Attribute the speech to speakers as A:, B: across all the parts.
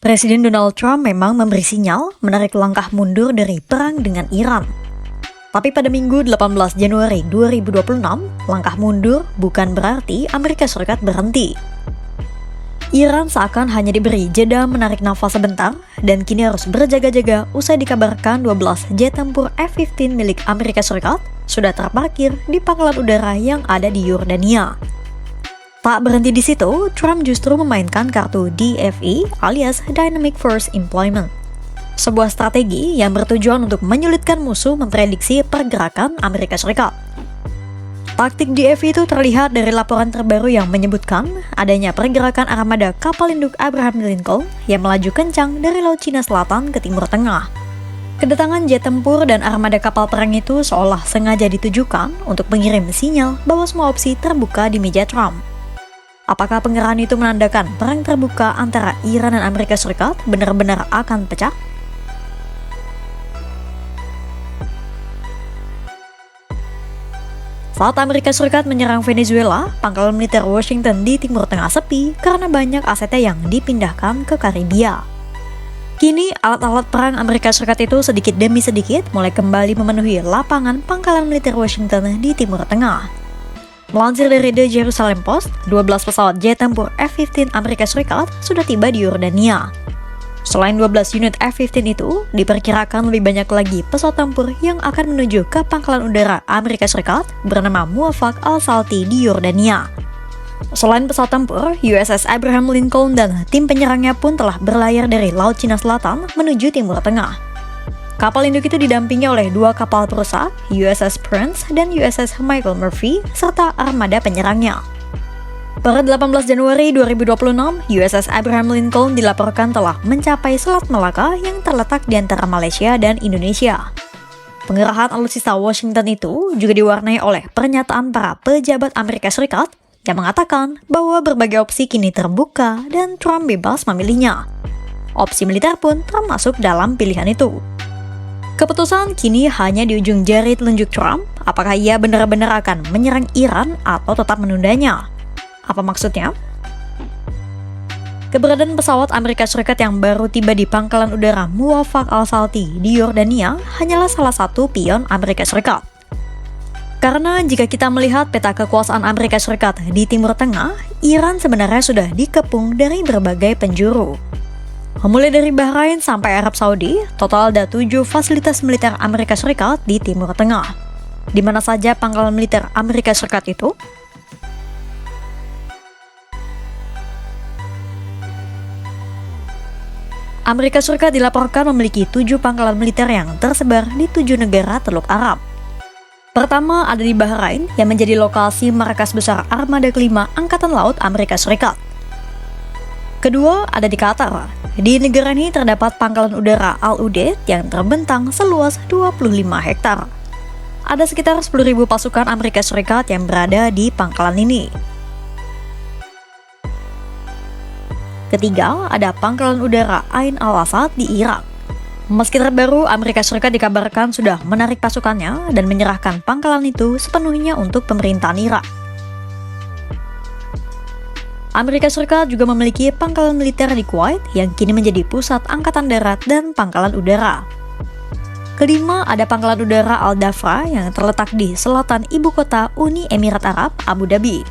A: Presiden Donald Trump memang memberi sinyal menarik langkah mundur dari perang dengan Iran. Tapi pada Minggu 18 Januari 2026, langkah mundur bukan berarti Amerika Serikat berhenti. Iran seakan hanya diberi jeda menarik nafas sebentar dan kini harus berjaga-jaga usai dikabarkan 12 jet tempur F-15 milik Amerika Serikat sudah terparkir di pangkalan udara yang ada di Yordania. Tak berhenti di situ, Trump justru memainkan kartu DFE alias Dynamic Force Employment. Sebuah strategi yang bertujuan untuk menyulitkan musuh memprediksi pergerakan Amerika Serikat. Taktik DFE itu terlihat dari laporan terbaru yang menyebutkan adanya pergerakan armada kapal induk Abraham Lincoln yang melaju kencang dari Laut Cina Selatan ke Timur Tengah. Kedatangan jet tempur dan armada kapal perang itu seolah sengaja ditujukan untuk mengirim sinyal bahwa semua opsi terbuka di meja Trump. Apakah pengerahan itu menandakan perang terbuka antara Iran dan Amerika Serikat benar-benar akan pecah? Saat Amerika Serikat menyerang Venezuela, pangkalan militer Washington di Timur Tengah sepi karena banyak asetnya yang dipindahkan ke Karibia. Kini, alat-alat perang Amerika Serikat itu sedikit demi sedikit mulai kembali memenuhi lapangan pangkalan militer Washington di Timur Tengah. Melansir dari The Jerusalem Post, 12 pesawat jet tempur F-15 Amerika Serikat sudah tiba di Yordania. Selain 12 unit F-15 itu, diperkirakan lebih banyak lagi pesawat tempur yang akan menuju ke pangkalan udara Amerika Serikat bernama Muwafaq al-Salti di Yordania. Selain pesawat tempur, USS Abraham Lincoln dan tim penyerangnya pun telah berlayar dari Laut Cina Selatan menuju Timur Tengah. Kapal induk itu didampingi oleh 2 kapal perusak, USS Prince dan USS Michael Murphy, serta armada penyerangnya. Per 18 Januari 2026, USS Abraham Lincoln dilaporkan telah mencapai Selat Malaka yang terletak di antara Malaysia dan Indonesia. Pengerahan alutsista Washington itu juga diwarnai oleh pernyataan para pejabat Amerika Serikat yang mengatakan bahwa berbagai opsi kini terbuka dan Trump bebas memilihnya. Opsi militer pun termasuk dalam pilihan itu. Keputusan kini hanya di ujung jari telunjuk Trump, apakah ia benar-benar akan menyerang Iran atau tetap menundanya. Apa maksudnya? Keberadaan pesawat Amerika Serikat yang baru tiba di pangkalan udara Muwafaq al-Salti di Yordania hanyalah salah satu pion Amerika Serikat. Karena jika kita melihat peta kekuasaan Amerika Serikat di Timur Tengah, Iran sebenarnya sudah dikepung dari berbagai penjuru. Mulai dari Bahrain sampai Arab Saudi, total ada 7 fasilitas militer Amerika Serikat di Timur Tengah. Di mana saja pangkalan militer Amerika Serikat itu? Amerika Serikat dilaporkan memiliki 7 pangkalan militer yang tersebar di 7 negara Teluk Arab. Pertama ada di Bahrain yang menjadi lokasi markas besar armada kelima Angkatan Laut Amerika Serikat. Kedua ada di Qatar. Di negara ini terdapat pangkalan udara Al-Udeid yang terbentang seluas 25 hektar. Ada sekitar 10.000 pasukan Amerika Serikat yang berada di pangkalan ini. Ketiga, ada pangkalan udara Ain al-Asad di Irak. Meski terbaru, Amerika Serikat dikabarkan sudah menarik pasukannya dan menyerahkan pangkalan itu sepenuhnya untuk pemerintahan Irak. Amerika Serikat juga memiliki pangkalan militer di Kuwait yang kini menjadi pusat angkatan darat dan pangkalan udara. Kelima, ada pangkalan udara Al-Dhafra yang terletak di selatan ibu kota Uni Emirat Arab, Abu Dhabi.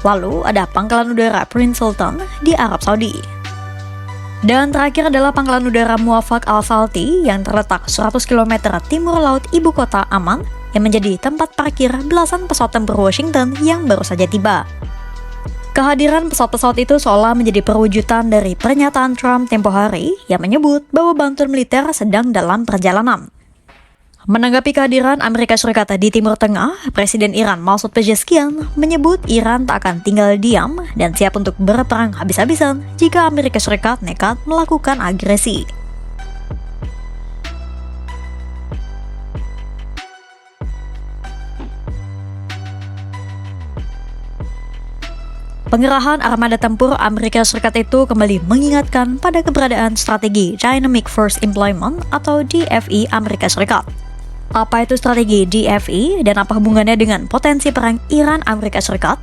A: Lalu ada pangkalan udara Prince Sultan di Arab Saudi. Dan terakhir adalah pangkalan udara Muwafaq al-Salti yang terletak 100 km timur laut ibu kota Amman yang menjadi tempat parkir belasan pesawat tempur Washington yang baru saja tiba. Kehadiran pesawat-pesawat itu seolah menjadi perwujudan dari pernyataan Trump tempo hari yang menyebut bahwa bantuan militer sedang dalam perjalanan. Menanggapi kehadiran Amerika Serikat di Timur Tengah, Presiden Iran Masoud Pezeshkian menyebut Iran tak akan tinggal diam dan siap untuk berperang habis-habisan jika Amerika Serikat nekat melakukan agresi. Pengerahan armada tempur Amerika Serikat itu kembali mengingatkan pada keberadaan strategi Dynamic Force Employment atau DFE Amerika Serikat. Apa itu strategi DFE dan apa hubungannya dengan potensi perang Iran Amerika Serikat?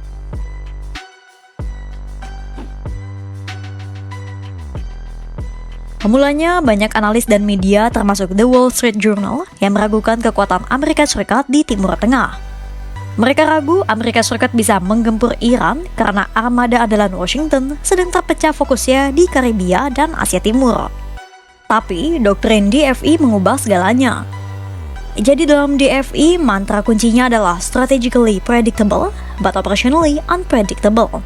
A: Mulanya banyak analis dan media termasuk The Wall Street Journal yang meragukan kekuatan Amerika Serikat di Timur Tengah. Mereka ragu Amerika Serikat bisa menggempur Iran karena armada andalan Washington sedang terpecah fokusnya di Karibia dan Asia Timur. Tapi doktrin DFI mengubah segalanya. Jadi dalam DFI, mantra kuncinya adalah strategically predictable but operationally unpredictable.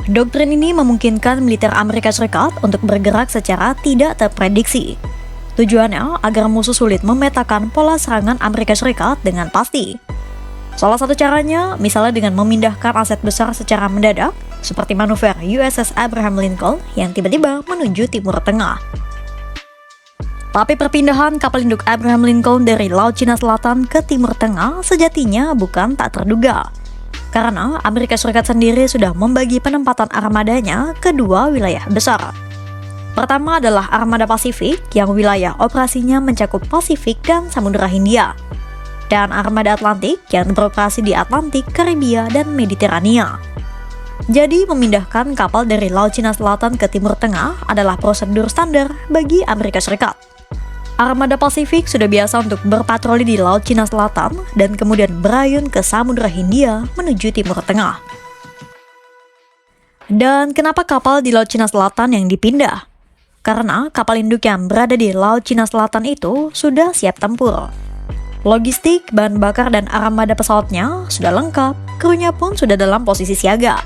A: Doktrin ini memungkinkan militer Amerika Serikat untuk bergerak secara tidak terprediksi. Tujuannya agar musuh sulit memetakan pola serangan Amerika Serikat dengan pasti. Salah satu caranya misalnya dengan memindahkan aset besar secara mendadak, seperti manuver USS Abraham Lincoln yang tiba-tiba menuju Timur Tengah. Tapi perpindahan kapal induk Abraham Lincoln dari Laut Cina Selatan ke Timur Tengah sejatinya bukan tak terduga. Karena Amerika Serikat sendiri sudah membagi penempatan armadanya ke dua wilayah besar. Pertama adalah Armada Pasifik yang wilayah operasinya mencakup Pasifik dan Samudra Hindia. Dan Armada Atlantik yang beroperasi di Atlantik, Karibia, dan Mediterania. Jadi memindahkan kapal dari Laut Cina Selatan ke Timur Tengah adalah prosedur standar bagi Amerika Serikat. Armada Pasifik sudah biasa untuk berpatroli di Laut Cina Selatan dan kemudian berayun ke Samudra Hindia menuju Timur Tengah. Dan kenapa kapal di Laut Cina Selatan yang dipindah? Karena kapal induk yang berada di Laut Cina Selatan itu sudah siap tempur. Logistik, bahan bakar, dan armada pesawatnya sudah lengkap, krunya pun sudah dalam posisi siaga.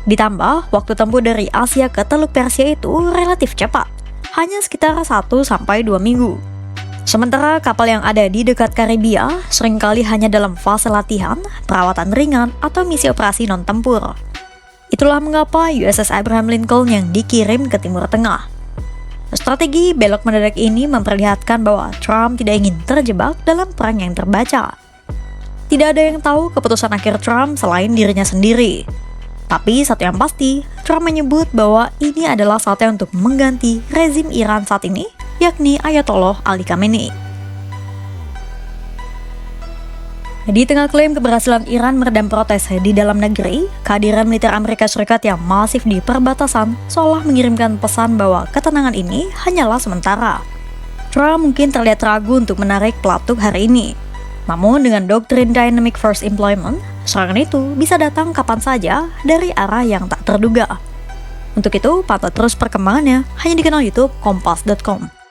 A: Ditambah, waktu tempuh dari Asia ke Teluk Persia itu relatif cepat. Hanya sekitar 1-2 minggu. Sementara kapal yang ada di dekat Karibia seringkali hanya dalam fase latihan, perawatan ringan, atau misi operasi non-tempur. Itulah mengapa USS Abraham Lincoln yang dikirim ke Timur Tengah. Strategi belok mendadak ini memperlihatkan bahwa Trump tidak ingin terjebak dalam perang yang terbaca. Tidak ada yang tahu keputusan akhir Trump selain dirinya sendiri. Tapi satu yang pasti, Trump menyebut bahwa ini adalah saatnya untuk mengganti rezim Iran saat ini, yakni Ayatollah Ali Khamenei. Di tengah klaim keberhasilan Iran meredam protes di dalam negeri, kehadiran militer Amerika Serikat yang masif di perbatasan seolah mengirimkan pesan bahwa ketenangan ini hanyalah sementara. Trump mungkin terlihat ragu untuk menarik peletuk hari ini. Namun dengan doktrin Dynamic Force Employment, serangan itu bisa datang kapan saja dari arah yang tak terduga. Untuk itu, pantau terus perkembangannya hanya di kanal YouTube Kompas.com.